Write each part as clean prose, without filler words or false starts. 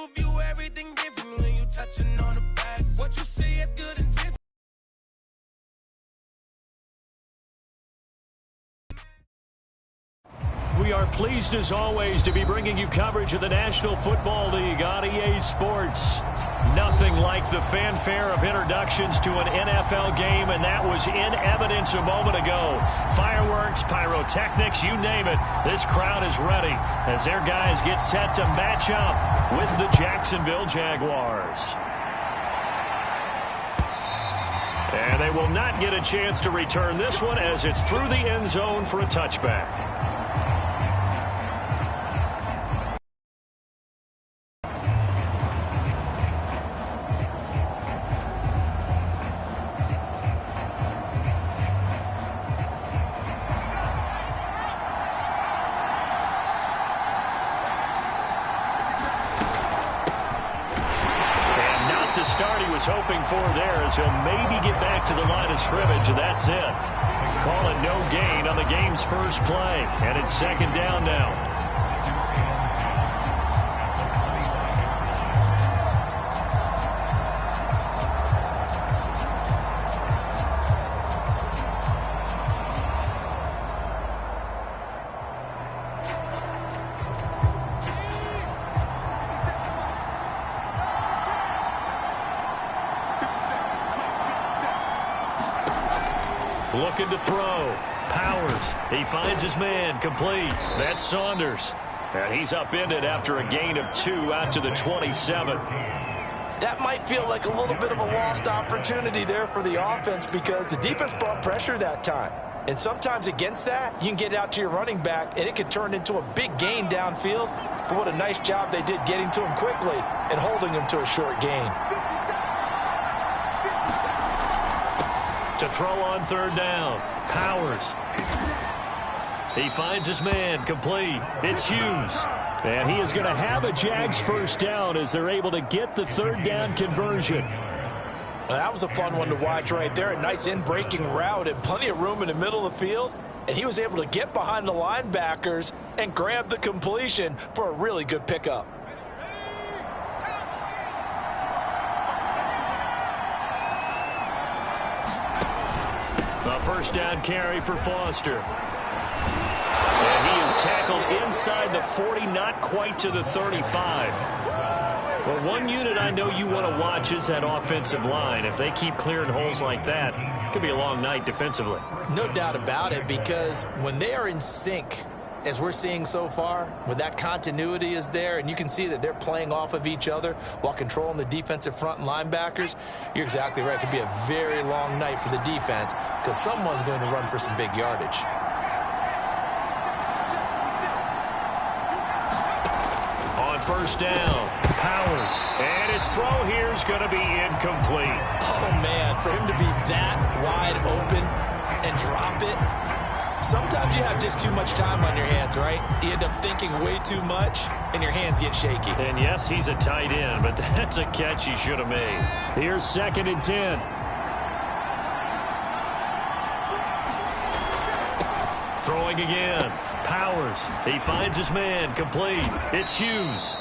People view everything different when you touching on the back. What you say is good intention. We are pleased as always to be bringing you coverage of the National Football League on EA Sports. Nothing like the fanfare of introductions to an NFL game, and that was in evidence a moment ago. Fireworks, pyrotechnics, you name it. This crowd is ready as their guys get set to match up with the Jacksonville Jaguars. And they will not get a chance to return this one as it's through the end zone for a touchback. The start he was hoping for there as he'll maybe get back to the line of scrimmage, and that's it. Call it no gain on the game's first play, and it's second down now. Looking to throw. Powers. He finds his man. Complete. That's Saunders. And he's upended after a gain of 2 out to the 27. That might feel like a little bit of a lost opportunity there for the offense because the defense brought pressure that time. And sometimes against that, you can get out to your running back, and it could turn into a big gain downfield. But what a nice job they did getting to him quickly and holding him to a short gain. To throw on third down. Powers. He finds his man. Complete. It's Hughes. And he is going to have a Jags first down as they're able to get the third down conversion. Well, that was a fun one to watch right there. A nice in-breaking route and plenty of room in the middle of the field. And he was able to get behind the linebackers and grab the completion for a really good pickup. A first down carry for Foster. And he is tackled inside the 40, not quite to the 35. Well, one unit I know you want to watch is that offensive line. If they keep clearing holes like that, it could be a long night defensively. No doubt about it, because when they are in sync, as we're seeing so far, when that continuity is there and you can see that they're playing off of each other while controlling the defensive front and linebackers, you're exactly right. It could be a very long night for the defense because someone's going to run for some big yardage. On first down, Powers. And his throw here is going to be incomplete. Oh, man, for him to be that wide open and drop it. Sometimes you have just too much time on your hands, right? You end up thinking way too much, and your hands get shaky. And yes, he's a tight end, but that's a catch he should have made. Here's 2nd and 10. Throwing again. Powers. He finds his man. Complete. It's Hughes.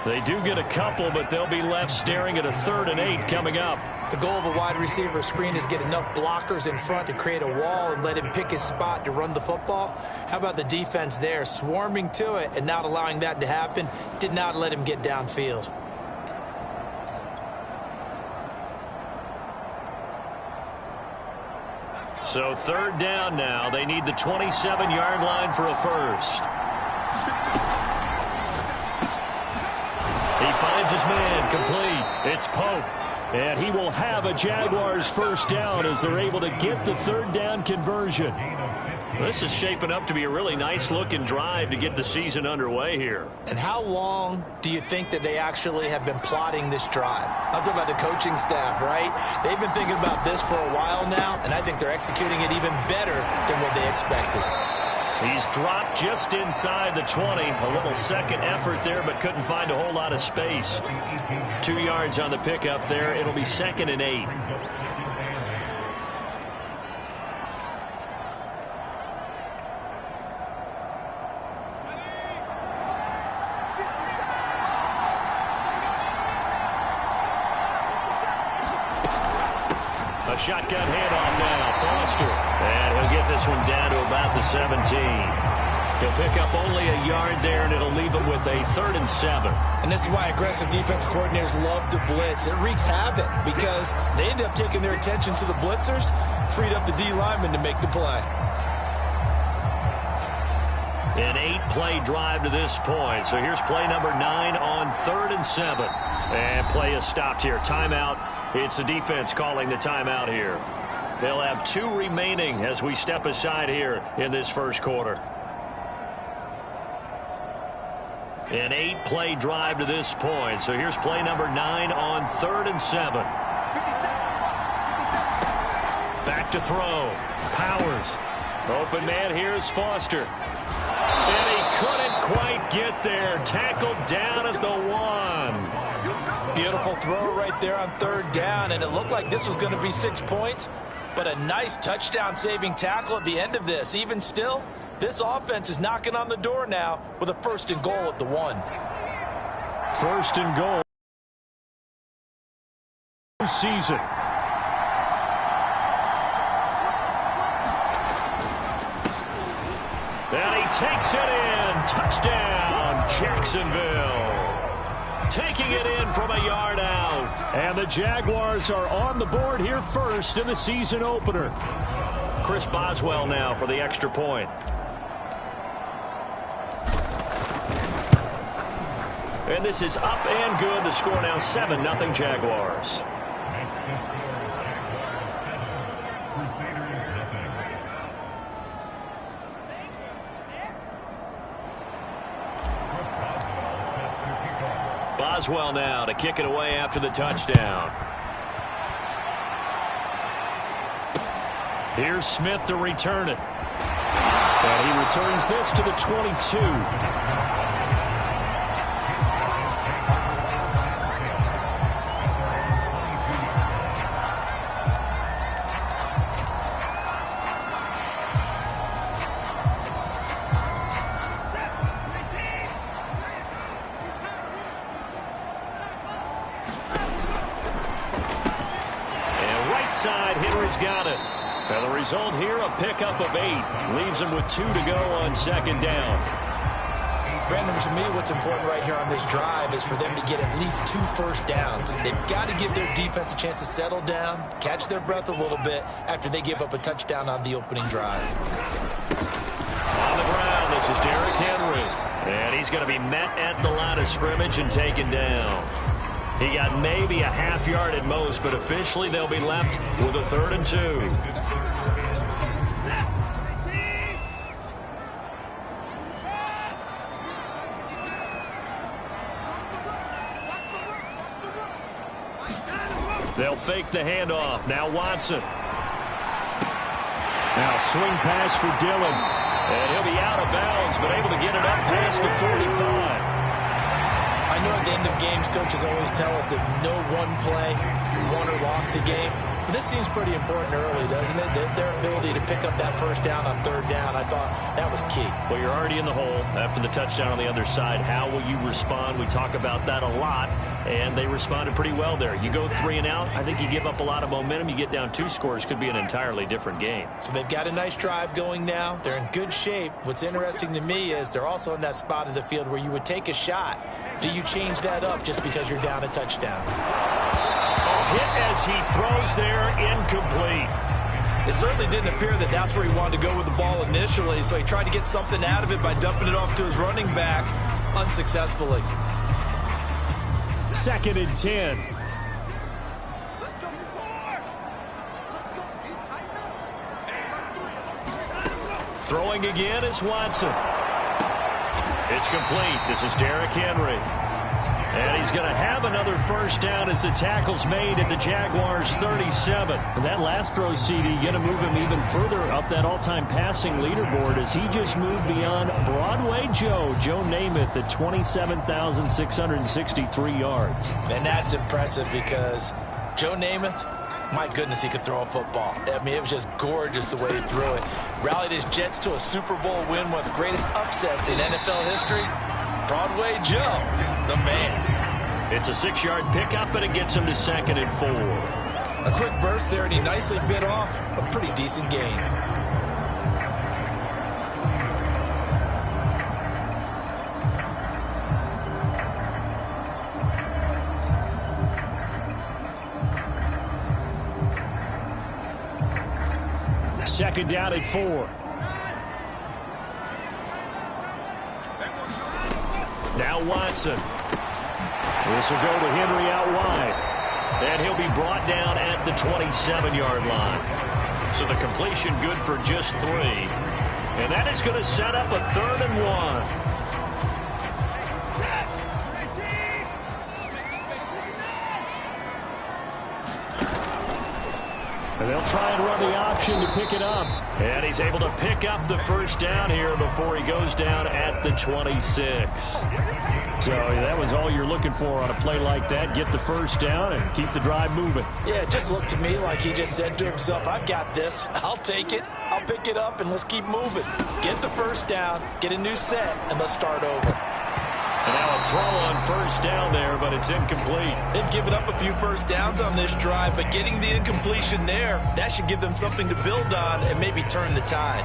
They do get a couple, but they'll be left staring at a 3rd and 8 coming up. The goal of a wide receiver screen is get enough blockers in front to create a wall and let him pick his spot to run the football. How about the defense there, swarming to it and not allowing that to happen? Did not let him get downfield. So 3rd down now. They need the 27-yard line for a first. He finds his man. Complete. It's Pope. And he will have a Jaguars first down as they're able to get the 3rd down conversion. This is shaping up to be a really nice-looking drive to get the season underway here. And how long do you think that they actually have been plotting this drive? I'm talking about the coaching staff, right? They've been thinking about this for a while now, and I think they're executing it even better than what they expected. He's dropped just inside the 20. A little second effort there, but couldn't find a whole lot of space. 2 yards on the pickup there. It'll be 2nd and 8. A shotgun handoff now. Foster. And he'll get this one down to about the 17. He'll pick up only a yard there, and it'll leave him with a 3rd and 7. And this is why aggressive defense coordinators love to blitz. It wreaks havoc because they end up taking their attention to the blitzers, freed up the D lineman to make the play. An 8-play drive to this point. So here's play number 9 on 3rd and 7. And play is stopped here. Timeout. It's the defense calling the timeout here. They'll have 2 remaining as we step aside here in this first quarter. An 8-play drive to this point. So here's play number 9 on 3rd and 7. Back to throw. Powers. Open man, here's Foster. And he couldn't quite get there. Tackled down at the 1. Beautiful throw right there on 3rd down, and it looked like this was going to be 6 points, but a nice touchdown-saving tackle at the end of this. Even still, this offense is knocking on the door now with a 1st and goal at the 1. 1st and goal. Season. And he takes it in. Touchdown, Jacksonville. Taking it in from a yard out. And the Jaguars are on the board here first in the season opener. Chris Boswell now for the extra point. And this is up and good. The score now 7-0 Jaguars. Boswell now to kick it away after the touchdown. Here's Smith to return it. And he returns this to the 22. Got it. And the result here, a pickup of 8. Leaves him with 2 to go on 2nd down. Brandon, to me, what's important right here on this drive is for them to get at least 2 first downs. They've got to give their defense a chance to settle down, catch their breath a little bit after they give up a touchdown on the opening drive. On the ground, this is Derrick Henry. And he's going to be met at the line of scrimmage and taken down. He got maybe a half yard at most, but officially they'll be left with a 3rd and 2. They'll fake the handoff. Now Watson. Now swing pass for Dillon. And he'll be out of bounds, but able to get it up past the 45. I know at the end of games, coaches always tell us that no one play won or lost a game. But this seems pretty important early, doesn't it? Their ability to pick up that 1st down on 3rd down, I thought that was key. Well, you're already in the hole after the touchdown on the other side. How will you respond? We talk about that a lot, and they responded pretty well there. You go 3 and out, I think you give up a lot of momentum. You get down 2 scores, could be an entirely different game. So they've got a nice drive going now. They're in good shape. What's interesting to me is they're also in that spot of the field where you would take a shot. Do you change that up just because you're down a touchdown? Hit as he throws there, incomplete. It certainly didn't appear that that's where he wanted to go with the ball initially, so he tried to get something out of it by dumping it off to his running back unsuccessfully. 2nd and 10. Throwing again is Watson. It's complete. This is Derrick Henry. And he's going to have another 1st down as the tackle's made at the Jaguars' 37. And that last throw, CD, going to move him even further up that all-time passing leaderboard as he just moved beyond Broadway Joe Namath at 27,663 yards. And that's impressive because Joe Namath, my goodness, he could throw a football. I mean, it was just gorgeous the way he threw it. Rallied his Jets to a Super Bowl win, one of the greatest upsets in NFL history. Broadway Joe, the man. It's a 6-yard pickup, and it gets him to 2nd and 4. A quick burst there, and he nicely bit off a pretty decent gain. Second down at 4. Now Watson. This will go to Henry out wide. And he'll be brought down at the 27-yard line. So the completion good for just 3. And that is going to set up a 3rd and 1. And they'll try and run the option to pick it up. And he's able to pick up the first down here before he goes down at the 26. So that was all you're looking for on a play like that. Get the first down and keep the drive moving. Yeah, it just looked to me like he just said to himself, I've got this. I'll take it. I'll pick it up, and let's keep moving. Get the first down, get a new set, and let's start over. And now a throw on first down there, but it's incomplete. They've given up a few first downs on this drive, but getting the incompletion there, that should give them something to build on and maybe turn the tide.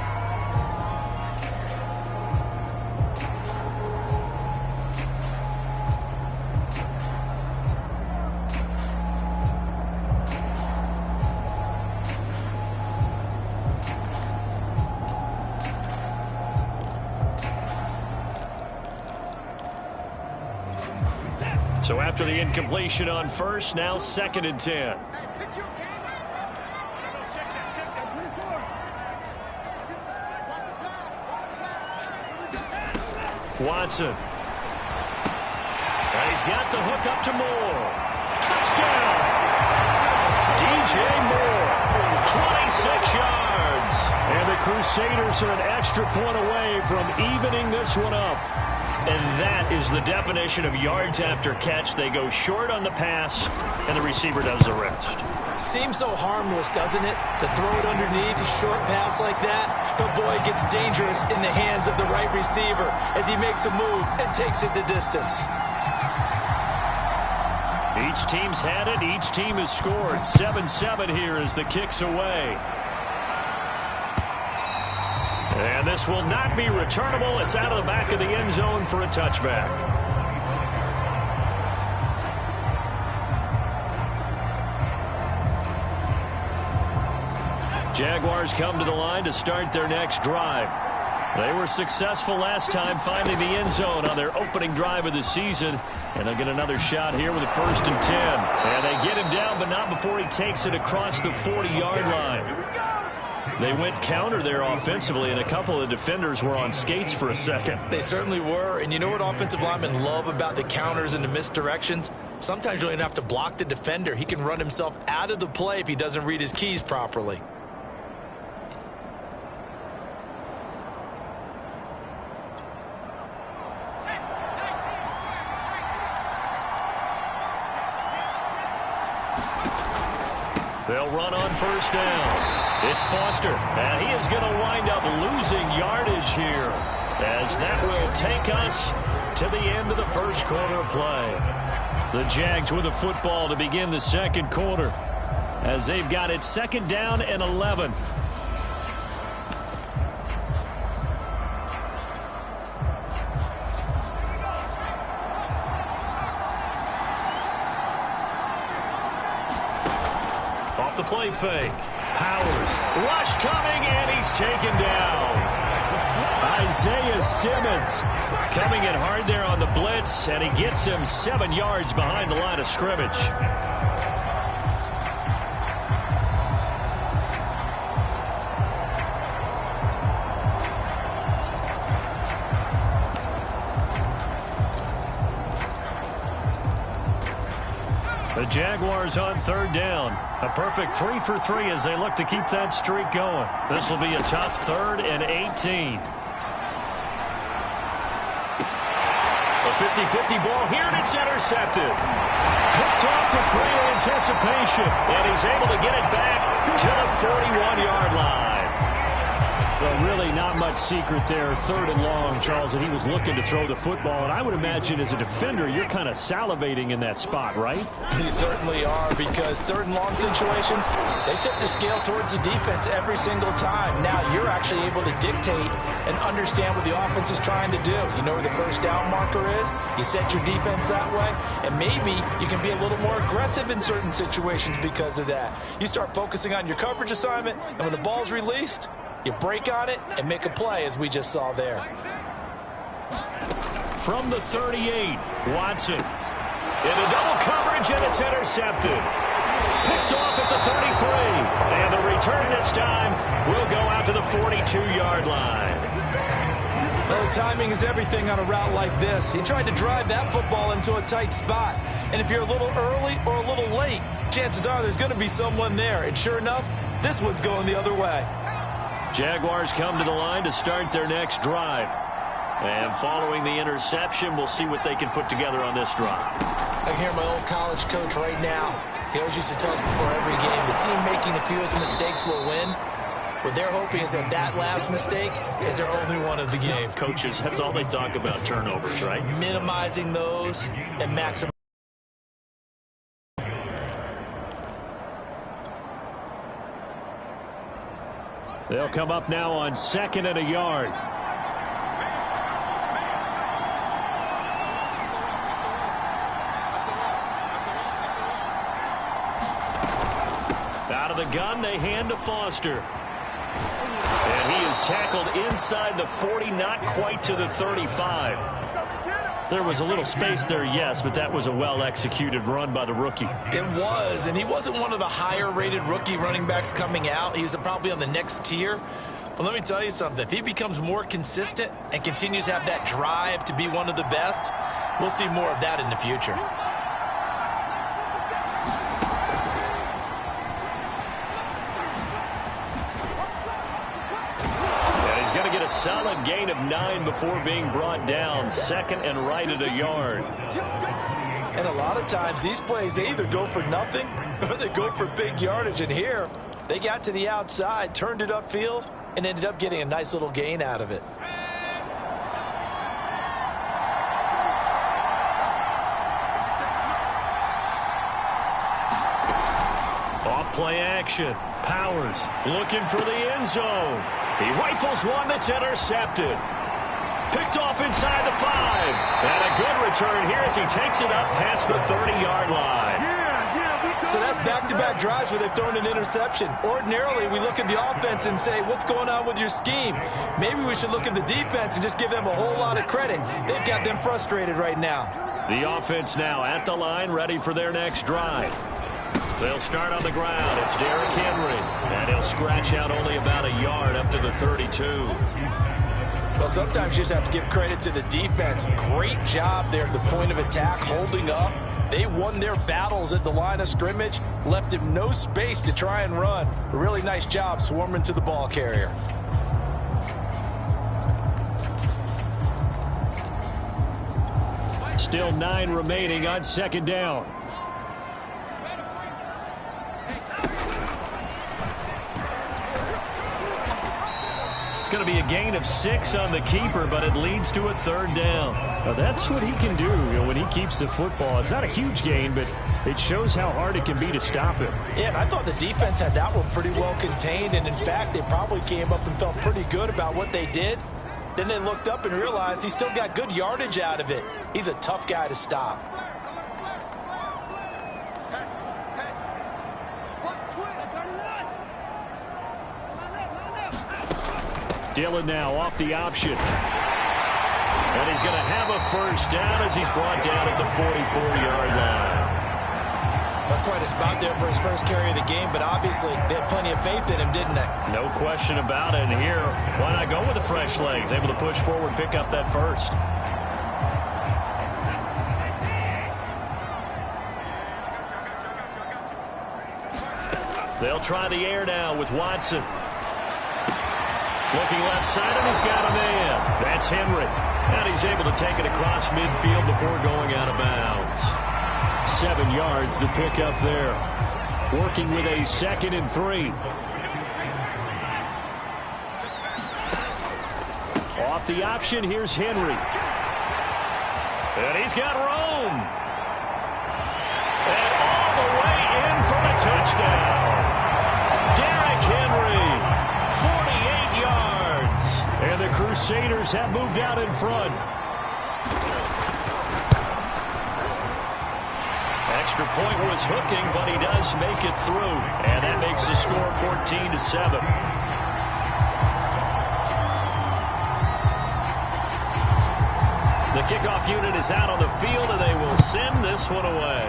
So after the incompletion on first, now 2nd and 10. Watson. And he's got the hook up to Moore. Touchdown! DJ Moore, 26 yards. And the Crusaders are an extra point away from evening this one up. And that is the definition of yards after catch. They go short on the pass, and the receiver does the rest. Seems so harmless, doesn't it? To throw it underneath a short pass like that. But boy, it gets dangerous in the hands of the right receiver as he makes a move and takes it the distance. Each team's had it. Each team has scored. 7-7 here as the kick's away. And this will not be returnable. It's out of the back of the end zone for a touchback. Jaguars come to the line to start their next drive. They were successful last time finding the end zone on their opening drive of the season. And they'll get another shot here with a 1st and 10. And they get him down, but not before he takes it across the 40-yard line. They went counter there offensively, and a couple of defenders were on skates for a second. They certainly were, and you know what offensive linemen love about the counters and the misdirections? Sometimes you don't even have to block the defender. He can run himself out of the play if he doesn't read his keys properly. They'll run on first down. It's Foster, and he is going to wind up losing yardage here, as that will take us to the end of the first quarter of play. The Jags with the football to begin the second quarter, as they've got it 2nd down and 11. Off the play fake. Powers, rush coming, and he's taken down. Isaiah Simmons coming in hard there on the blitz, and he gets him 7 yards behind the line of scrimmage. The Jaguars on 3rd down. A perfect 3 for 3 as they look to keep that streak going. This will be a tough 3rd and 18. A 50-50 ball here, and it's intercepted. Picked off with great anticipation, and he's able to get it back to the 41-yard line. Well, really not much much secret there, 3rd and long, Charles, and he was looking to throw the football. And I would imagine as a defender, you're kind of salivating in that spot, right? You certainly are, because 3rd and long situations, they tip the scale towards the defense every single time. Now you're actually able to dictate and understand what the offense is trying to do. You know where the first down marker is. You set your defense that way, and maybe you can be a little more aggressive in certain situations because of that. You start focusing on your coverage assignment, and when the ball's released, you break on it and make a play, as we just saw there. From the 38, Watson. Into double coverage, and it's intercepted. Picked off at the 33. And the return this time will go out to the 42-yard line. Well, timing is everything on a route like this. He tried to drive that football into a tight spot. And if you're a little early or a little late, chances are there's going to be someone there. And sure enough, this one's going the other way. Jaguars come to the line to start their next drive. And following the interception, we'll see what they can put together on this drive. I can hear my old college coach right now. He always used to tell us before every game, the team making the fewest mistakes will win. What they're hoping is that that last mistake is their only one of the game. Coaches, that's all they talk about, turnovers, right? Minimizing those and maximizing. They'll come up now on 2nd and a yard. Out of the gun, they hand to Foster. And he is tackled inside the 40, not quite to the 35. There was a little space there, yes, but that was a well-executed run by the rookie. It was, and he wasn't one of the higher-rated rookie running backs coming out. He's probably on the next tier. But let me tell you something. If he becomes more consistent and continues to have that drive to be one of the best, we'll see more of that in the future. A solid gain of 9 before being brought down. 2nd and right at a yard. And a lot of times these plays, they either go for nothing or they go for big yardage. And here, they got to the outside, turned it upfield, and ended up getting a nice little gain out of it. Off play action. Powers looking for the end zone. He rifles one that's intercepted. Picked off inside the 5. And a good return here as he takes it up past the 30-yard line. So that's back-to-back drives where they've thrown an interception. Ordinarily, we look at the offense and say, what's going on with your scheme? Maybe we should look at the defense and just give them a whole lot of credit. They've got them frustrated right now. The offense now at the line, ready for their next drive. They'll start on the ground. It's Derrick Henry. And he'll scratch out only about a yard up to the 32. Well, sometimes you just have to give credit to the defense. Great job there at the point of attack, holding up. They won their battles at the line of scrimmage, left him no space to try and run. A really nice job swarming to the ball carrier. Still 9 remaining on 2nd down. Going to be a gain of 6 on the keeper, but it leads to a 3rd down. Now that's what he can do, when he keeps the football. It's not a huge gain, but it shows how hard it can be to stop him. Yeah, and I thought the defense had that one pretty well contained, and in fact, they probably came up and felt pretty good about what they did. Then they looked up and realized he still got good yardage out of it. He's a tough guy to stop. Dillon now off the option. And he's going to have a first down as he's brought down at the 44-yard line. That's quite a spot there for his first carry of the game, but obviously they had plenty of faith in him, didn't they? No question about it. And here, why not go with the fresh legs? Able to push forward, pick up that first. They'll try the air now with Watson. Looking left side, and he's got a man. That's Henry. And he's able to take it across midfield before going out of bounds. 7 yards to pick up there. Working with a 2nd and 3. Off the option, here's Henry. And he's got Rome. And all the way in for a touchdown. Derrick Henry, 48 yards. And the Crusaders have moved out in front. Extra point was hooking, but he does make it through. And that makes the score 14-7. The kickoff unit is out on the field, and they will send this one away.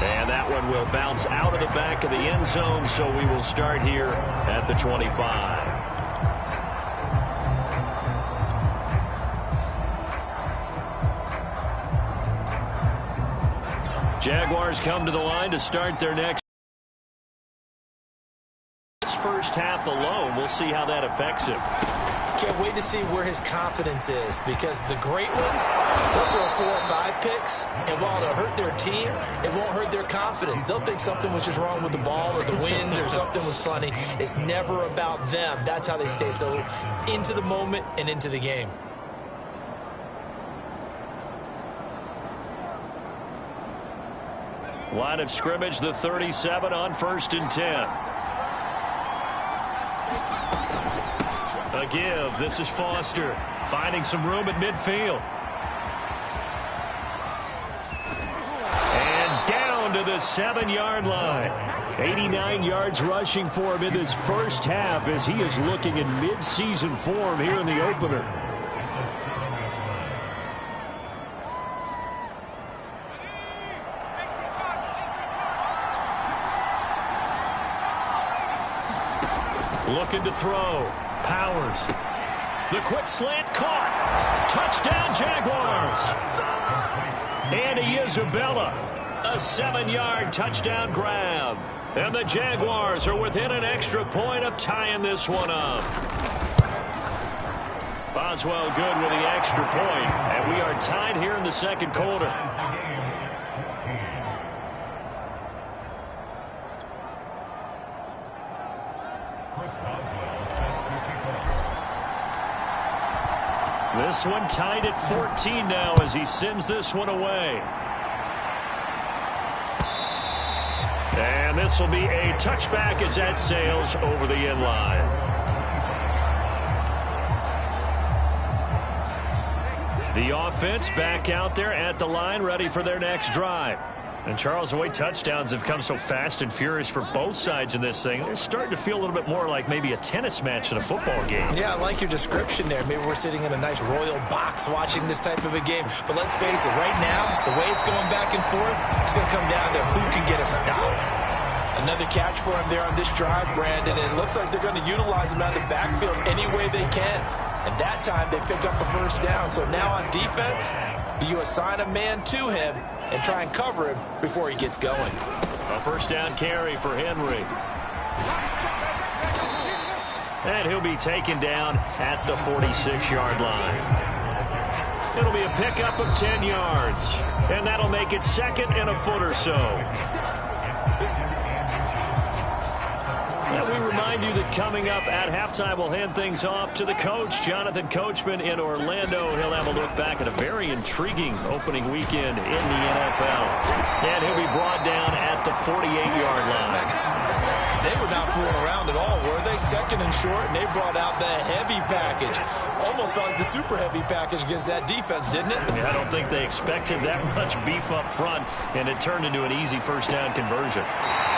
And that one will bounce out of the back of the end zone, so we will start here at the 25. Jaguars come to the line to start their next. This first half alone, we'll see how that affects him. Can't wait to see where his confidence is, because the great ones, they'll throw 4 or 5 picks, and while it'll hurt their team, it won't hurt their confidence. They'll think something was just wrong with the ball or the wind or something was funny. It's never about them. That's how they stay so into the moment and into the game. Line of scrimmage, the 37 on 1st and 10. A give. This is Foster finding some room at midfield. And down to the 7-yard line. 89 yards rushing for him in this first half as he is looking in mid-season form here in the opener. Looking to throw. Powers. The quick slant caught. Touchdown Jaguars. Andy Isabella. A 7-yard touchdown grab. And the Jaguars are within an extra point of tying this one up. Boswell good with the extra point. And we are tied here in the second quarter. This one tied at 14 now as he sends this one away. And this will be a touchback as that sails over the end line. The offense back out there at the line, ready for their next drive. And Charles, the way touchdowns have come so fast and furious for both sides in this thing, it's starting to feel a little bit more like maybe a tennis match than a football game. Yeah, I like your description there. Maybe we're sitting in a nice royal box watching this type of a game. But let's face it, right now, the way it's going back and forth, it's going to come down to who can get a stop. Another catch for him there on this drive, Brandon. And it looks like they're going to utilize him out of the backfield any way they can. And that time, they pick up a first down. So now on defense, do you assign a man to him and try and cover him before he gets going? A first down carry for Henry. And he'll be taken down at the 46-yard line. It'll be a pickup of 10 yards. And that'll make it second and a foot or so. And we remind you that coming up at halftime, we'll hand things off to the coach, Jonathan Coachman in Orlando. He'll have a look back at a very intriguing opening weekend in the NFL. And he'll be brought down at the 48-yard line. They were not fooling around at all, were they? Second and short, and they brought out the heavy package. Almost felt like the super heavy package against that defense, didn't it? Yeah, I don't think they expected that much beef up front, and it turned into an easy first down conversion.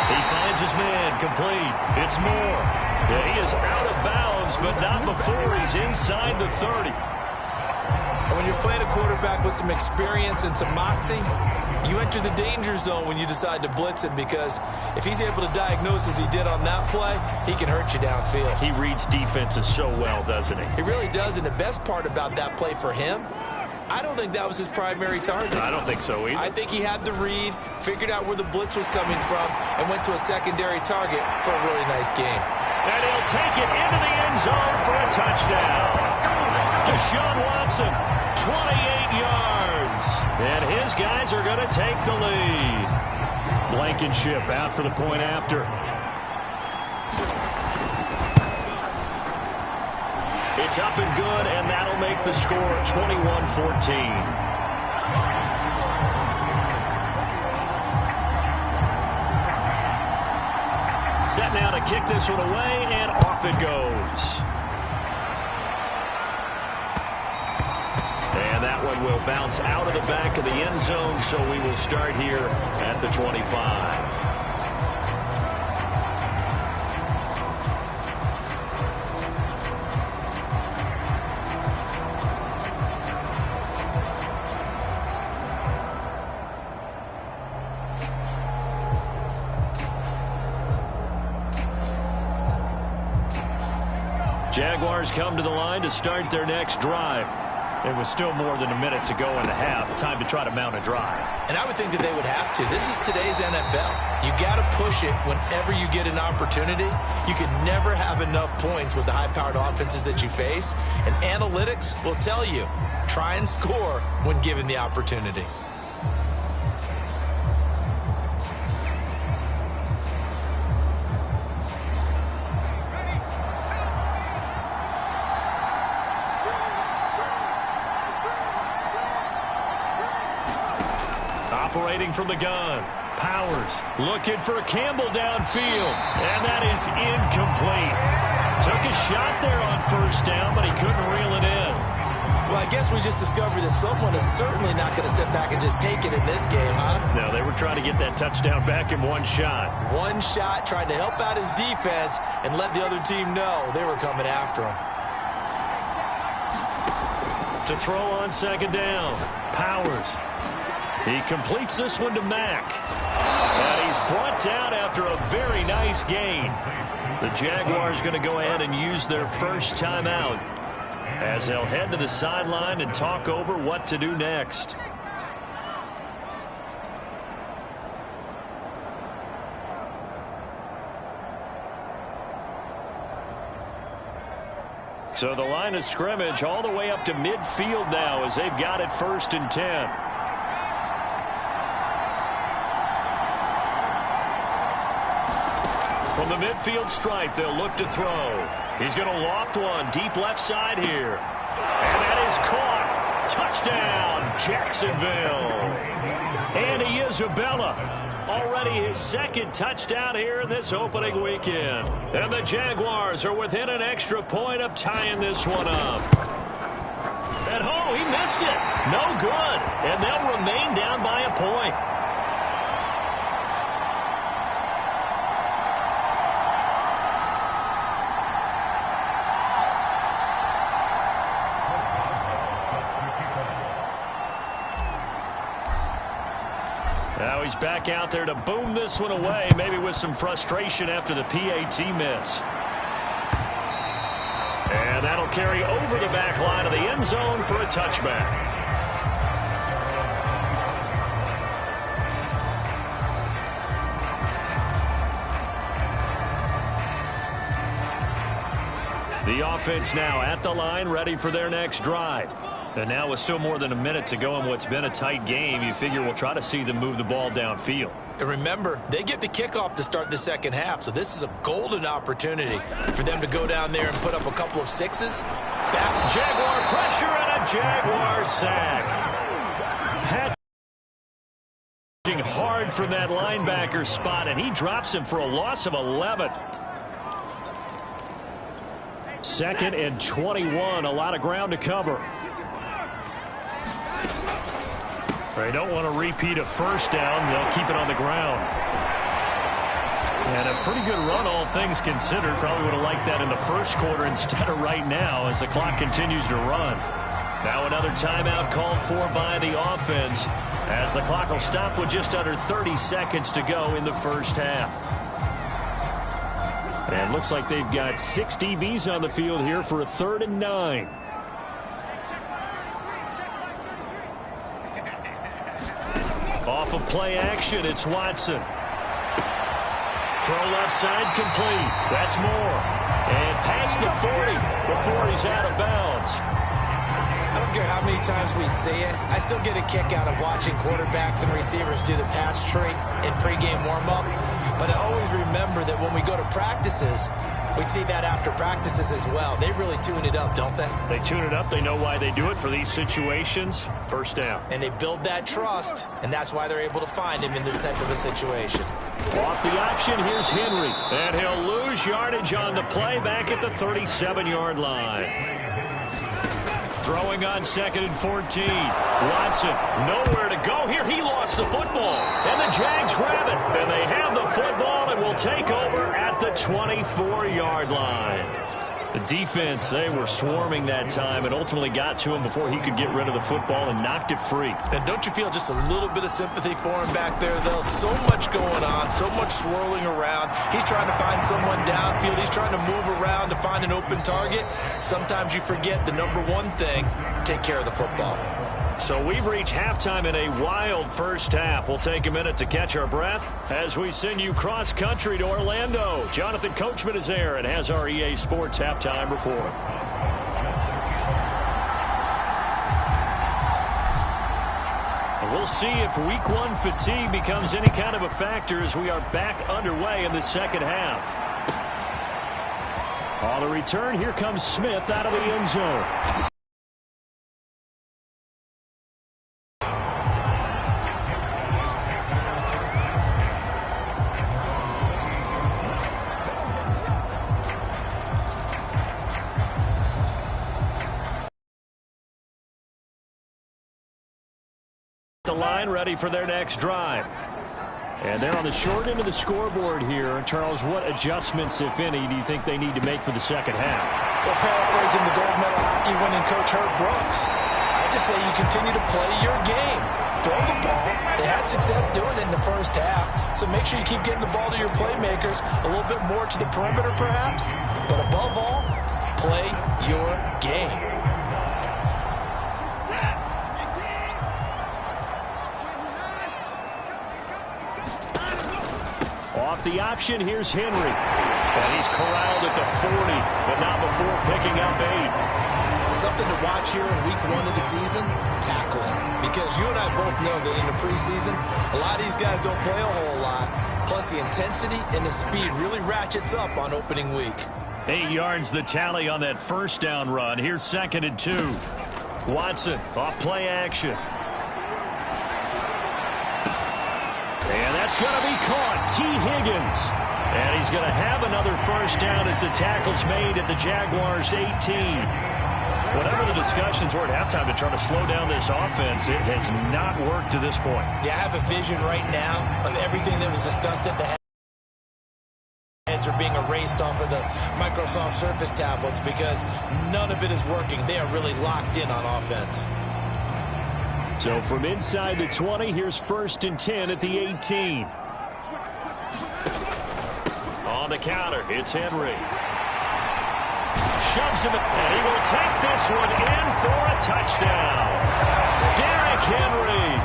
He finds his man, complete. It's Moore. Yeah, he is out of bounds, but not before he's inside the 30. And when you're playing a quarterback with some experience and some moxie, you enter the danger zone when you decide to blitz him, because if he's able to diagnose as he did on that play, he can hurt you downfield. He reads defenses so well, doesn't he? He really does, and the best part about that play for him, I don't think that was his primary target. I don't think so either. I think he had the read, figured out where the blitz was coming from, and went to a secondary target for a really nice game. And he'll take it into the end zone for a touchdown. Deshaun Watson, 28 yards. And his guys are going to take the lead. Blankenship out for the point after. It's up and good, and that'll make the score 21-14. Set now to kick this one away, and off it goes. And that one will bounce out of the back of the end zone, so we will start here at the 25. Jaguars come to the line to start their next drive. There was still more than a minute to go in the half. Time to try to mount a drive. And I would think that they would have to. This is today's NFL. You got to push it whenever you get an opportunity. You can never have enough points with the high-powered offenses that you face. And analytics will tell you, try and score when given the opportunity. Operating from the gun. Powers looking for Campbell downfield. And that is incomplete. Took a shot there on first down, but he couldn't reel it in. Well, I guess we just discovered that someone is certainly not going to sit back and just take it in this game, huh? No, they were trying to get that touchdown back in one shot. One shot, trying to help out his defense and let the other team know they were coming after him. To throw on second down. Powers. He completes this one to Mack. And he's brought down after a very nice gain. The Jaguars going to go ahead and use their first timeout as they'll head to the sideline and talk over what to do next. So the line of scrimmage all the way up to midfield now as they've got it 1st and 10. From the midfield stripe, they'll look to throw. He's going to loft one deep left side here. And that is caught. Touchdown, Jacksonville. Andy Isabella, already his second touchdown here in this opening weekend. And the Jaguars are within an extra point of tying this one up. And oh, he missed it. No good. And they'll remain down by a point. Now he's back out there to boom this one away, maybe with some frustration after the PAT miss. And that'll carry over the back line of the end zone for a touchback. The offense now at the line, ready for their next drive. And now with still more than a minute to go in what's been a tight game, you figure we'll try to see them move the ball downfield. And remember, they get the kickoff to start the second half, so this is a golden opportunity for them to go down there and put up a couple of sixes. Back Jaguar pressure and a Jaguar sack. Hard from that linebacker spot, and he drops him for a loss of 11. 2nd and 21, a lot of ground to cover. They don't want to repeat a first down. They'll keep it on the ground. And a pretty good run, all things considered. Probably would have liked that in the first quarter instead of right now as the clock continues to run. Now another timeout called for by the offense as the clock will stop with just under 30 seconds to go in the first half. And it looks like they've got 6 DBs on the field here for a 3rd and 9. Off of play action, it's Watson. Throw left side complete. That's Moore. And past the 40 before he's out of bounds. I don't care how many times we see it. I still get a kick out of watching quarterbacks and receivers do the pass tree in pregame warm-up. But it always always remember that when we go to practices, we see that after practices as well. They really tune it up, don't they? They tune it up. They know why they do it for these situations. First down. And they build that trust, and that's why they're able to find him in this type of a situation. Off the option, here's Henry. And he'll lose yardage on the play back at the 37-yard line. Throwing on 2nd and 14. Watson, nowhere to go here. He lost the football. And the Jags grab it. And they have the football and will take over at the 24-yard line. The defense, they were swarming that time and ultimately got to him before he could get rid of the football and knocked it free. And don't you feel just a little bit of sympathy for him back there, though? So much going on, so much swirling around. He's trying to find someone downfield. He's trying to move around to find an open target. Sometimes you forget the number one thing, take care of the football. So we've reached halftime in a wild first half. We'll take a minute to catch our breath as we send you cross-country to Orlando. Jonathan Coachman is there and has our EA Sports halftime report. We'll see if Week 1 fatigue becomes any kind of a factor as we are back underway in the second half. On the return, here comes Smith out of the end zone. The line ready for their next drive. And they're on the short end of the scoreboard here. Charles, what adjustments, if any, do you think they need to make for the second half? Well, paraphrasing the gold medal hockey winning coach Herb Brooks, I just say you continue to play your game. Throw the ball. They had success doing it in the first half, so make sure you keep getting the ball to your playmakers, a little bit more to the perimeter perhaps, but above all, play your game. Off the option, here's Henry. And he's corralled at the 40, but not before picking up 8. Something to watch here in Week 1 of the season, tackling. Because you and I both know that in the preseason, a lot of these guys don't play a whole lot. Plus, the intensity and the speed really ratchets up on opening week. 8 yards the tally on that first down run. Here's 2nd and 2. Watson off play action. And that's going to be caught. T. Higgins. And he's going to have another first down as the tackle's made at the Jaguars' 18. Whatever the discussions were at halftime to try to slow down this offense, it has not worked to this point. Yeah, I have a vision right now of everything that was discussed at the heads are being erased off of the Microsoft Surface tablets because none of it is working. They are really locked in on offense. So from inside the 20, here's 1st and 10 at the 18. On the counter, it's Henry. Shoves him, and he will take this one in for a touchdown. Derrick Henry,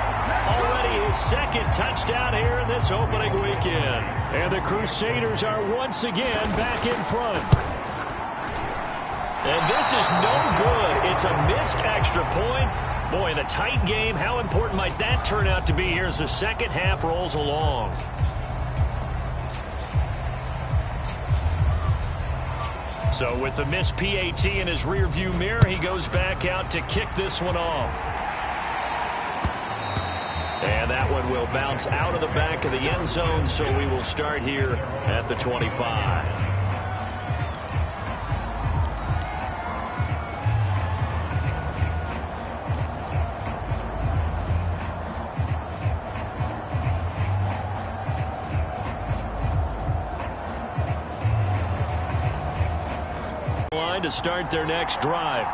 already his 2nd touchdown here in this opening weekend. And the Crusaders are once again back in front. And this is no good. It's a missed extra point. Boy, in a tight game, how important might that turn out to be here as the second half rolls along? So with the missed PAT in his rearview mirror, he goes back out to kick this one off. And that one will bounce out of the back of the end zone, so we will start here at the 25. To start their next drive.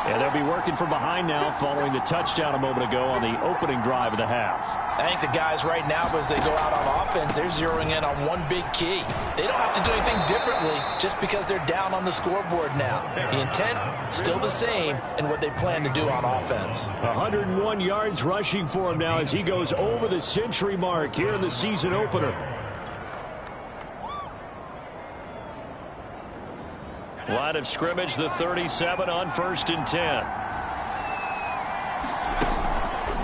And they'll be working from behind now following the touchdown a moment ago on the opening drive of the half. I think the guys right now, as they go out on offense, they're zeroing in on one big key. They don't have to do anything differently just because they're down on the scoreboard now. The intent, still the same in what they plan to do on offense. 101 yards rushing for him now as he goes over the century mark here in the season opener. Line of scrimmage, the 37 on 1st and 10.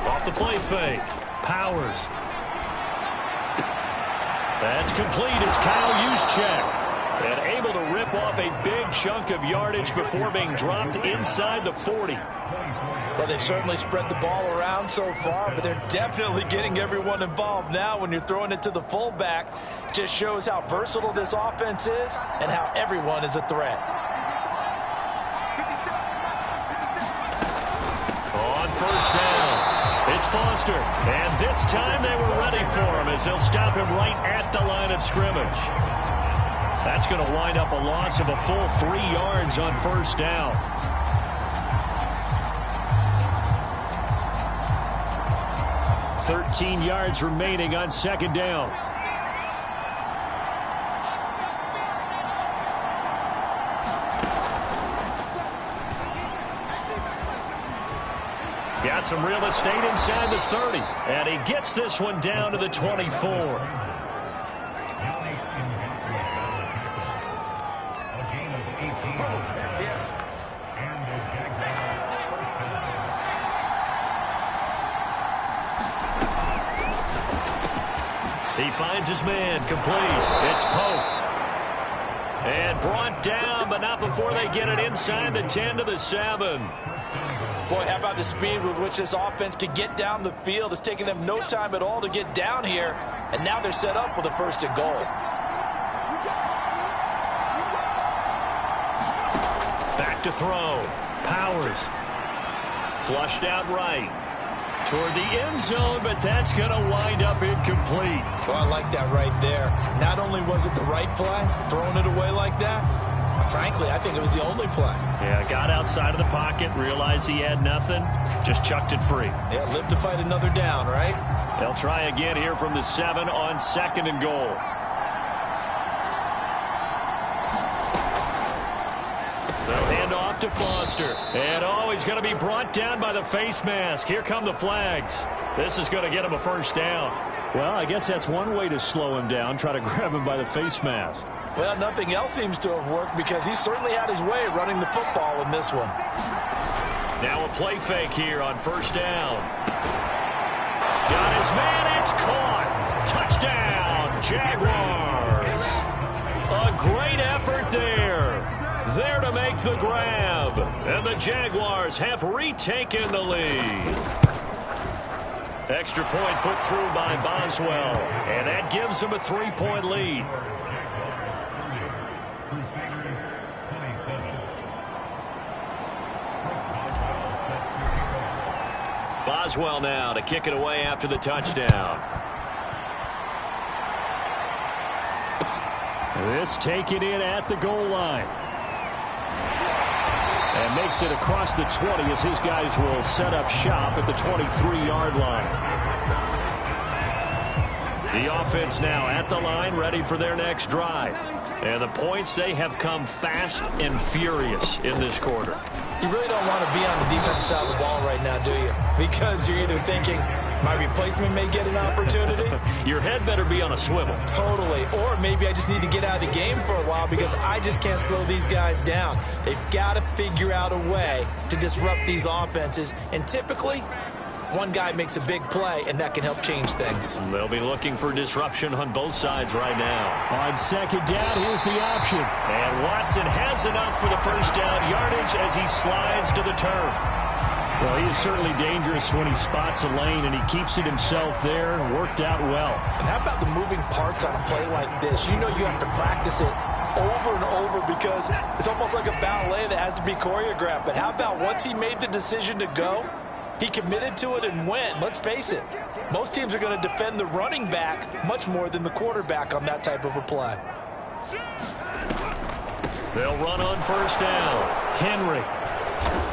Off the play fake. Powers. That's complete. It's Kyle Juszczyk. And able to rip off a big chunk of yardage before being dropped inside the 40. Well, they've certainly spread the ball around so far, but they're definitely getting everyone involved now when you're throwing it to the fullback. Just shows how versatile this offense is and how everyone is a threat. On first down, it's Foster. And this time they were ready for him as they'll stop him right at the line of scrimmage. That's going to wind up a loss of a full 3 yards on first down. $13 yards remaining on second down. Got some real estate inside the 30. And he gets this one down to the 24. He finds his man, complete. It's Pope. And brought down, but not before they get it inside the 10 to the 7. Boy, how about the speed with which this offense can get down the field? It's taken them no time at all to get down here, and now they're set up with a 1st and goal. Back to throw. Powers. Flushed out right. Toward the end zone, but that's going to wind up incomplete. Oh, I like that right there. Not only was it the right play, throwing it away like that, frankly, I think it was the only play. Yeah, got outside of the pocket, realized he had nothing, just chucked it free. Yeah, live to fight another down, right? They'll try again here from the 7 on 2nd and goal. They'll hand off to Foster. And, oh, he's going to be brought down by the face mask. Here come the flags. This is going to get him a 1st down. Well, I guess that's one way to slow him down, try to grab him by the face mask. Well, nothing else seems to have worked because he certainly had his way running the football in this one. Now a play fake here on 1st down. Got his man. It's caught. Touchdown, Jaguars. A great effort there. There to make the grab. And the Jaguars have retaken the lead. Extra point put through by Boswell. And that gives them a 3-point lead. Boswell now to kick it away after the touchdown. This taken in at the goal line. And makes it across the 20 as his guys will set up shop at the 23-yard line. The offense now at the line, ready for their next drive. And the points, they have come fast and furious in this quarter. You really don't want to be on the defensive side of the ball right now, do you? Because you're either thinking, my replacement may get an opportunity. Your head better be on a swivel. Totally. Or maybe I just need to get out of the game for a while because I just can't slow these guys down. They've got to figure out a way to disrupt these offenses. And typically, one guy makes a big play, and that can help change things. They'll be looking for disruption on both sides right now. On 2nd down, here's the option. And Watson has enough for the 1st down yardage as he slides to the turf. Well, he is certainly dangerous when he spots a lane, and he keeps it himself there. Worked out well. And how about the moving parts on a play like this? You know you have to practice it over and over because it's almost like a ballet that has to be choreographed. But how about once he made the decision to go, he committed to it and went. Let's face it, most teams are going to defend the running back much more than the quarterback on that type of a play. They'll run on 1st down. Henry.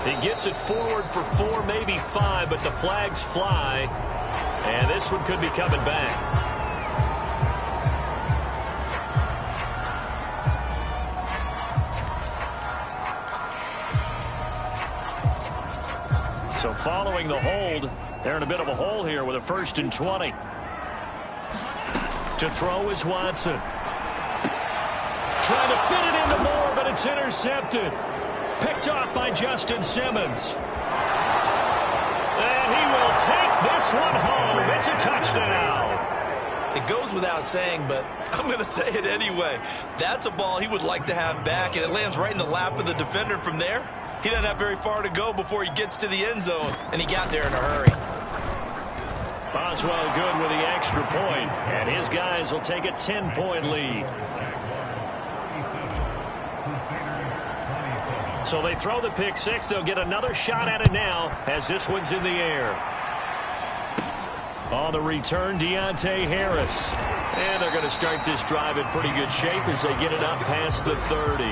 He gets it forward for 4, maybe 5, but the flags fly. And this one could be coming back. So following the hold, they're in a bit of a hole here with a 1st and 20. To throw is Watson. Trying to fit it into Moore, but it's intercepted. Picked off by Justin Simmons. And he will take this one home. It's a touchdown. It goes without saying, but I'm going to say it anyway. That's a ball he would like to have back, and it lands right in the lap of the defender from there. He doesn't have very far to go before he gets to the end zone, and he got there in a hurry. Boswell good with the extra point, and his guys will take a 10-point lead. So they throw the pick six. They'll get another shot at it now as this one's in the air. On the return, Deontay Harris. And they're going to start this drive in pretty good shape as they get it up past the 30.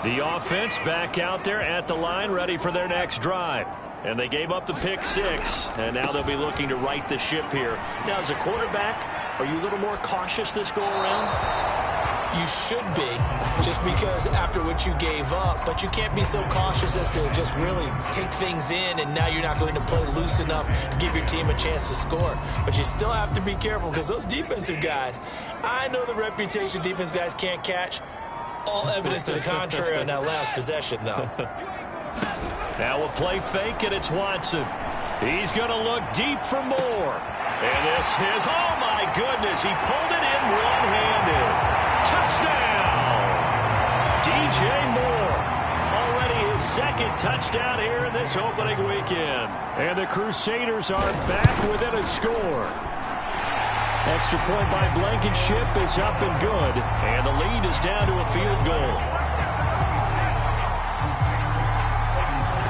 The offense back out there at the line, ready for their next drive. And they gave up the pick six, and now they'll be looking to right the ship here. Now, as a quarterback, are you a little more cautious this go-around? You should be, just because after what you gave up, but you can't be so cautious as to just really take things in, and now you're not going to play loose enough to give your team a chance to score. But you still have to be careful because those defensive guys, I know the reputation defense guys can't catch. All evidence to the contrary on that last possession, though. Now a play fake, and it's Watson. He's going to look deep for more. And this is, oh my goodness, he pulled it in one-handed. Touchdown! DJ Moore. Already his second touchdown here in this opening weekend. And the Crusaders are back within a score. Extra point by Blankenship is up and good. And the lead is down to a field goal.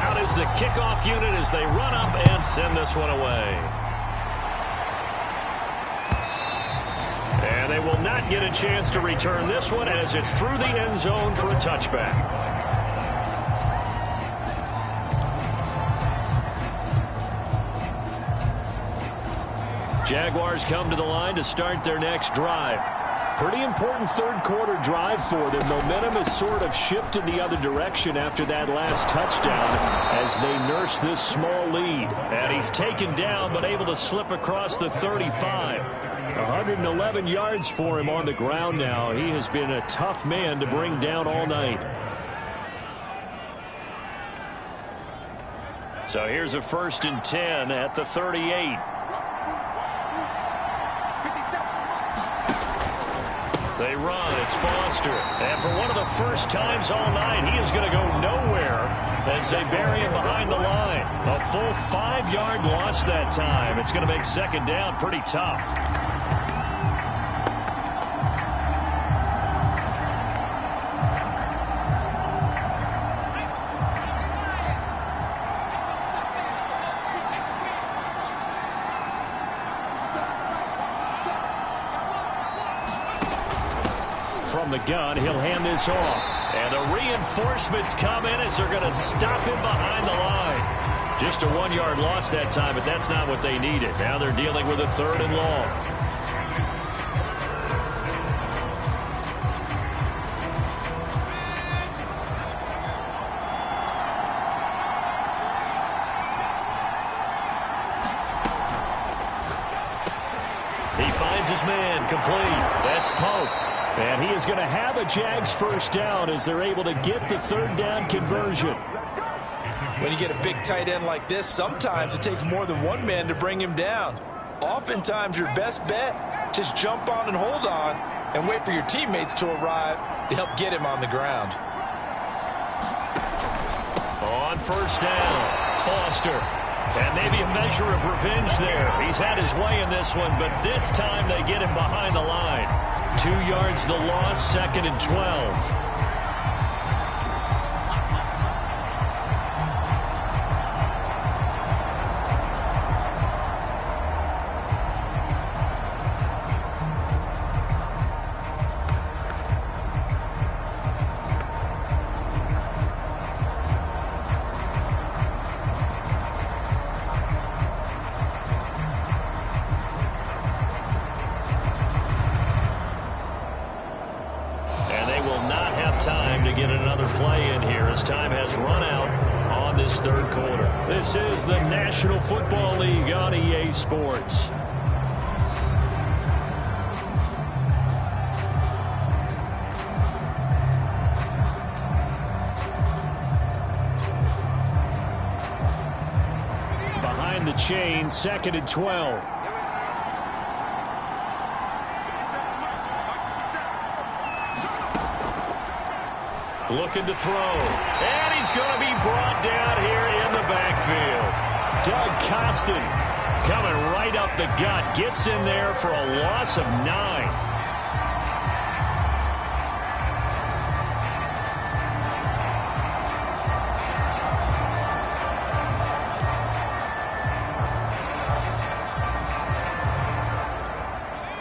Out is the kickoff unit as they run up and send this one away. And they will not get a chance to return this one as it's through the end zone for a touchback. Jaguars come to the line to start their next drive. Pretty important third quarter drive for them. Momentum has sort of shifted the other direction after that last touchdown as they nurse this small lead. And he's taken down but able to slip across the 35. 111 yards for him on the ground now. He has been a tough man to bring down all night. So here's a 1st and 10 at the 38. They run. It's Foster. And for one of the first times all night, he is going to go nowhere as they bury him behind the line. A full 5-yard loss that time. It's going to make second down pretty tough. From the gun, he'll hand this off. And the reinforcements come in as they're going to stop him behind the line. Just a 1-yard loss that time, but that's not what they needed. Now they're dealing with a 3rd and long. He finds his man, complete. That's Pope. And he is going to have a Jags first down as they're able to get the 3rd down conversion. When you get a big tight end like this, sometimes it takes more than one man to bring him down. Oftentimes, your best bet, just jump on and hold on and wait for your teammates to arrive to help get him on the ground. On 1st down, Foster. And maybe a measure of revenge there. He's had his way in this one, but this time they get him behind the line. 2 yards the loss, 2nd and 12. Time to get another play in here as time has run out on this 3rd quarter. This is the National Football League on EA Sports. extend the chain. 2nd and 12. Looking to throw. And he's going to be brought down here in the backfield. Doug Costin coming right up the gut. Gets in there for a loss of 9.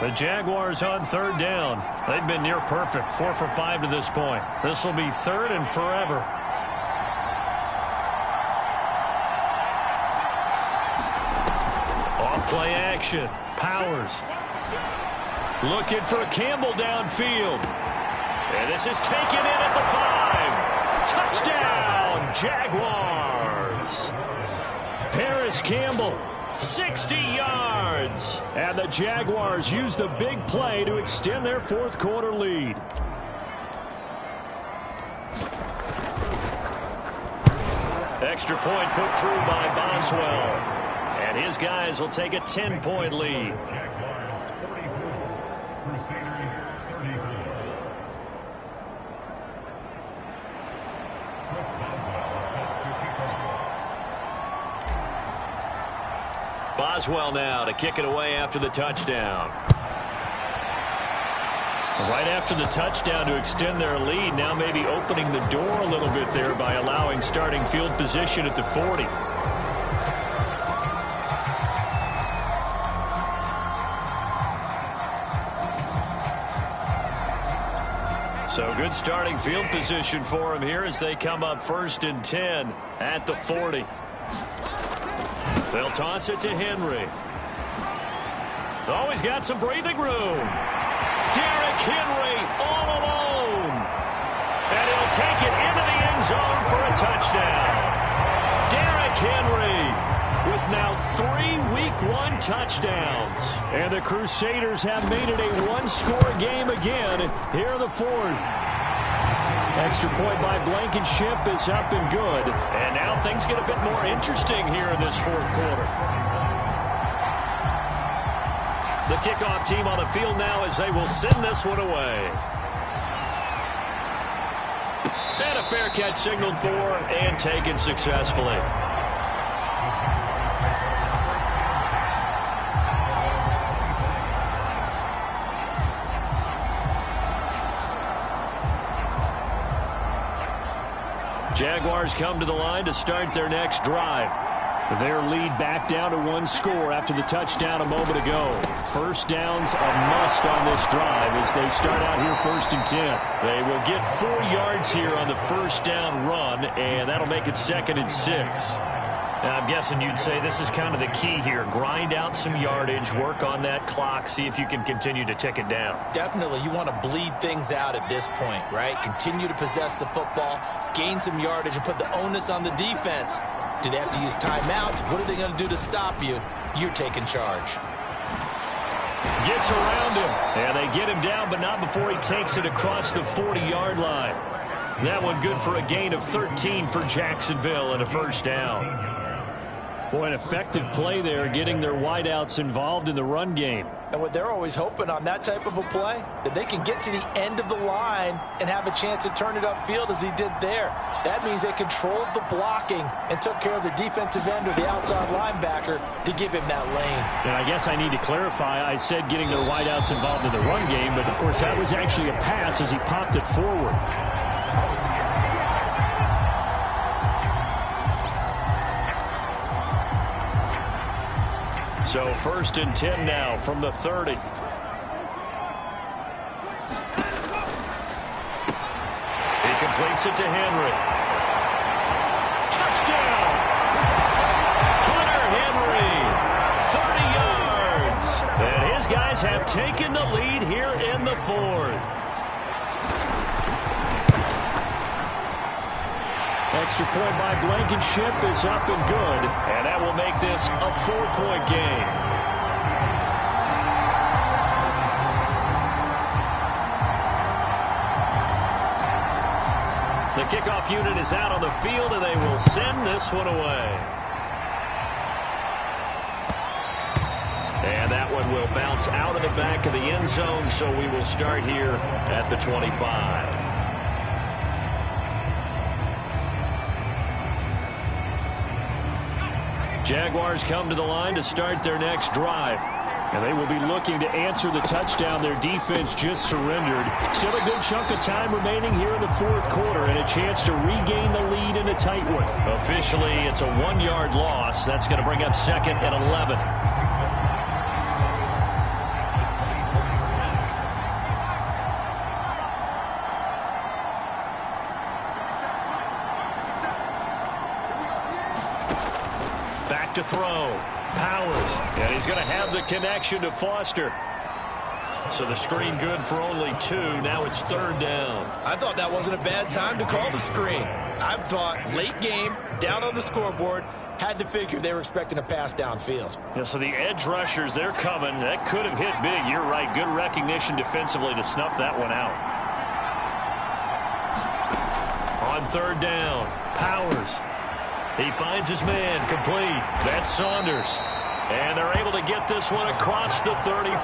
The Jaguars on 3rd down. They've been near perfect. 4 for 5 to this point. This will be 3rd and forever. Off-play action. Powers. Looking for Campbell downfield. And this is taken in at the 5. Touchdown, Jaguars. Paris Campbell. 60 yards. And the Jaguars use the big play to extend their 4th quarter lead. Extra point put through by Boswell. And his guys will take a 10-point lead. Boswell now to kick it away after the touchdown. Right after the touchdown to extend their lead, now maybe opening the door a little bit there by allowing starting field position at the 40. So good starting field position for him here as they come up 1st and 10 at the 40. They'll toss it to Henry. Oh, he's got some breathing room. Derrick Henry all alone. And he'll take it into the end zone for a touchdown. Derrick Henry with now 3 Week 1 touchdowns. And the Crusaders have made it a one-score game again here in the 4th. Extra point by Blankenship is up and good. And now things get a bit more interesting here in this 4th quarter. The kickoff team on the field now as they will send this one away. And a fair catch signaled for and taken successfully. Jaguars come to the line to start their next drive. Their lead back down to 1 score after the touchdown a moment ago. First down's a must on this drive as they start out here 1st and 10. They will get 4 yards here on the first down run, and that'll make it 2nd and 6. Now, I'm guessing you'd say this is kind of the key here. Grind out some yardage, work on that clock, see if you can continue to tick it down. Definitely, you want to bleed things out at this point, right? Continue to possess the football, gain some yardage, and put the onus on the defense. Do they have to use timeouts? What are they going to do to stop you? You're taking charge. Gets around him, and they get him down, but not before he takes it across the 40-yard line. That one good for a gain of 13 for Jacksonville and a first down. Boy, an effective play there, getting their wideouts involved in the run game. And what they're always hoping on that type of a play, that they can get to the end of the line and have a chance to turn it upfield as he did there. That means they controlled the blocking and took care of the defensive end or the outside linebacker to give him that lane. And I guess I need to clarify, I said getting their wideouts involved in the run game, but of course that was actually a pass as he popped it forward. So 1st and 10 now from the 30. He completes it to Henry. Touchdown! Hunter Henry, 30 yards. And his guys have taken the lead here in the 4th. Extra point by Blankenship is up and good, and that will make this a 4-point game. The kickoff unit is out on the field, and they will send this one away. And that one will bounce out of the back of the end zone, so we will start here at the 25. Jaguars come to the line to start their next drive. And they will be looking to answer the touchdown their defense just surrendered. Still a good chunk of time remaining here in the fourth quarter and a chance to regain the lead in a tight one. Officially, it's a 1-yard loss. That's going to bring up 2nd and 11. Back to throw. Powers, and he's going to have the connection to Foster. So the screen good for only 2. Now it's 3rd down. I thought that wasn't a bad time to call the screen. I thought late game, down on the scoreboard, had to figure they were expecting a pass downfield. Yeah, so the edge rushers, they're coming. That could have hit big. You're right. Good recognition defensively to snuff that one out. On 3rd down, Powers. He finds his man, complete. That's Saunders. And they're able to get this one across the 35.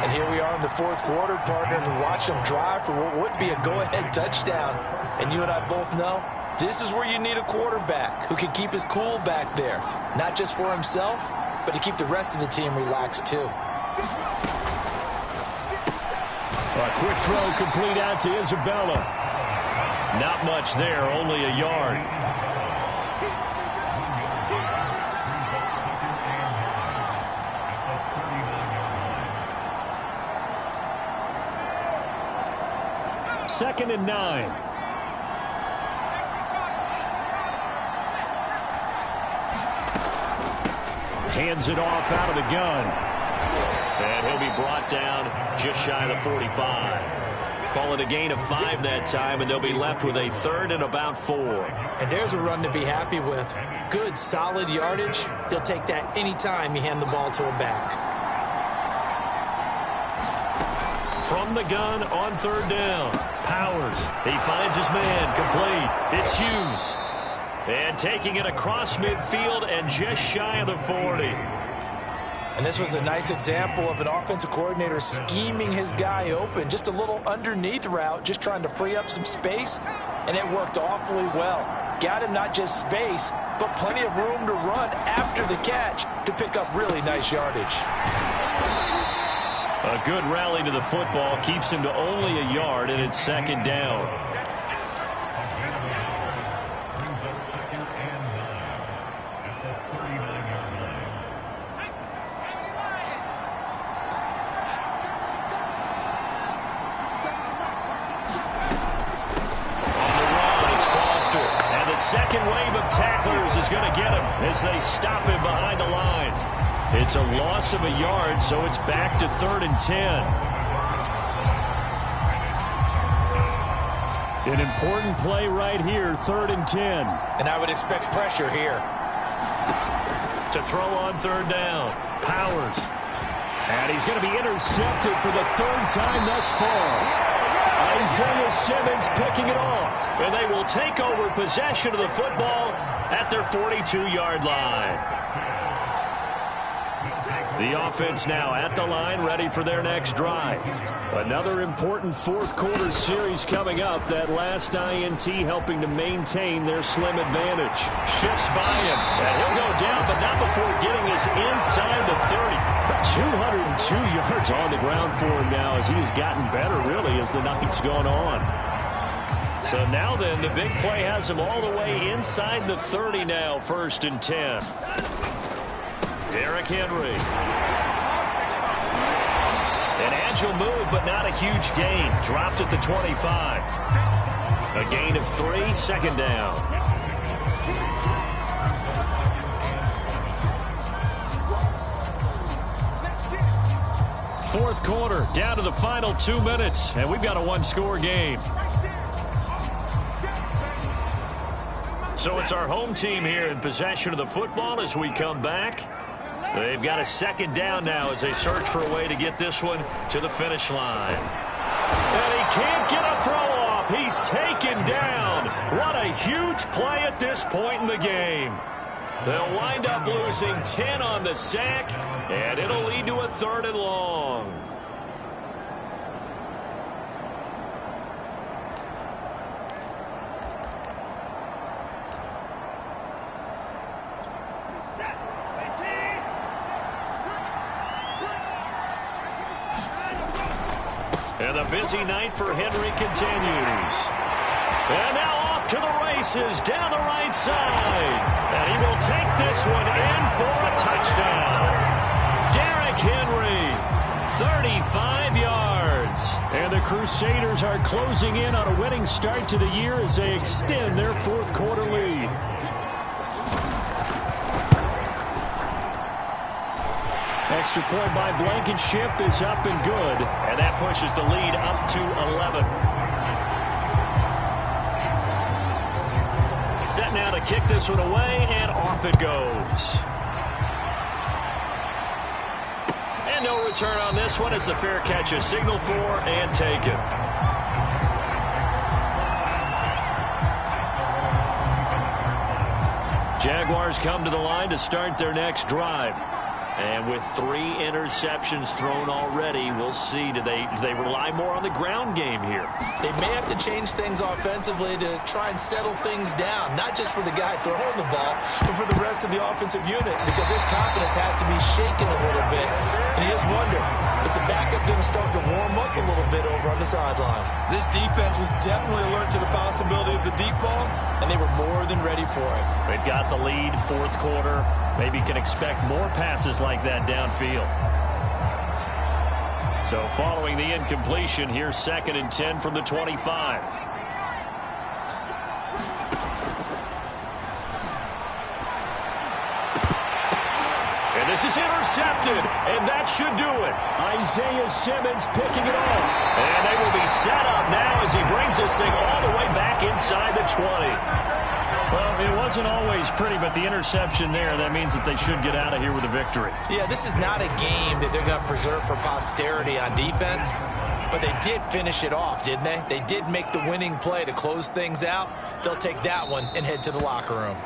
And here we are in the fourth quarter, partner, and watch them drive for what would be a go-ahead touchdown. And you and I both know this is where you need a quarterback who can keep his cool back there. Not just for himself, but to keep the rest of the team relaxed too. A quick throw complete out to Isabella. Not much there, only a yard. Second and 9. Hands it off out of the gun. And he'll be brought down just shy of the 45. Call it a gain of 5 that time, and they'll be left with a 3rd and about 4. And there's a run to be happy with. Good, solid yardage. They'll take that anytime you hand the ball to a back. From the gun on 3rd down. Powers. He finds his man. Complete. It's Hughes. And taking it across midfield and just shy of the 40. And this was a nice example of an offensive coordinator scheming his guy open. Just a little underneath route, just trying to free up some space. And it worked awfully well. Got him not just space, but plenty of room to run after the catch to pick up really nice yardage. A good rally to the football keeps him to only a yard, and it's 2nd down. On the run, it's Foster. And the second wave of tacklers is going to get him as they stop him behind the line. It's a loss of a yard, so it's back to 3rd and 10. An important play right here, 3rd and 10. And I would expect pressure here. To throw on 3rd down. Powers. And he's going to be intercepted for the 3rd time thus far. Isaiah Simmons picking it off. And they will take over possession of the football at their 42-yard line. The offense now at the line, ready for their next drive. Another important fourth quarter series coming up. That last INT helping to maintain their slim advantage. Shifts by him, and he'll go down, but not before getting us inside the 30. 202 yards on the ground for him now as he has gotten better, really, as the night's gone on. So now then, the big play has him all the way inside the 30 now, 1st and 10. Derrick Henry. An agile move, but not a huge gain. Dropped at the 25. A gain of 3, 2nd down. Fourth quarter, down to the final 2 minutes, and we've got a 1-score game. So it's our home team here in possession of the football as we come back. They've got a 2nd down now as they search for a way to get this one to the finish line. And he can't get a throw off. He's taken down. What a huge play at this point in the game. They'll wind up losing 10 on the sack, and it'll lead to a 3rd and long. And the busy night for Henry continues. And now off to the races down the right side. And he will take this one in for a touchdown. Derrick Henry, 35 yards. And the Crusaders are closing in on a winning start to the year as they extend their 4th quarter lead. Extra point by Blankenship is up and good. And that pushes the lead up to 11. Set now to kick this one away, and off it goes. And no return on this one. It's a fair catch, a signal for, and taken. Jaguars come to the line to start their next drive. And with 3 interceptions thrown already, we'll see. Do they rely more on the ground game here? They may have to change things offensively to try and settle things down, not just for the guy throwing the ball, but for the rest of the offensive unit, because his confidence has to be shaken a little bit. And you just wonder, is the backup going to start to warm up a little bit over on the sideline? This defense was definitely alert to the possibility of the deep ball, and they were more than ready for it. They've got the lead, 4th quarter. Maybe can expect more passes like that downfield. So following the incompletion, here's 2nd and 10 from the 25. And this is intercepted, and that should do it. Isaiah Simmons picking it off. And they will be set up now as he brings this thing all the way back inside the 20. Well, it wasn't always pretty, but the interception there, that means that they should get out of here with a victory. Yeah, this is not a game that they're going to preserve for posterity on defense, but they did finish it off, didn't they? They did make the winning play to close things out. They'll take that one and head to the locker room.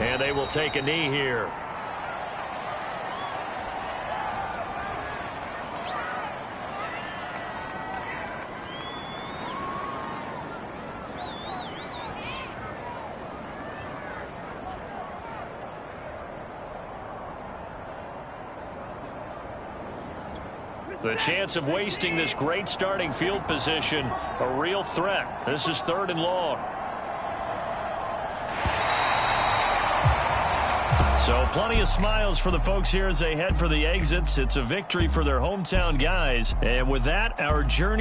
And they will take a knee here. The chance of wasting this great starting field position, a real threat. This is 3rd and long. So plenty of smiles for the folks here as they head for the exits. It's a victory for their hometown guys. And with that, our journey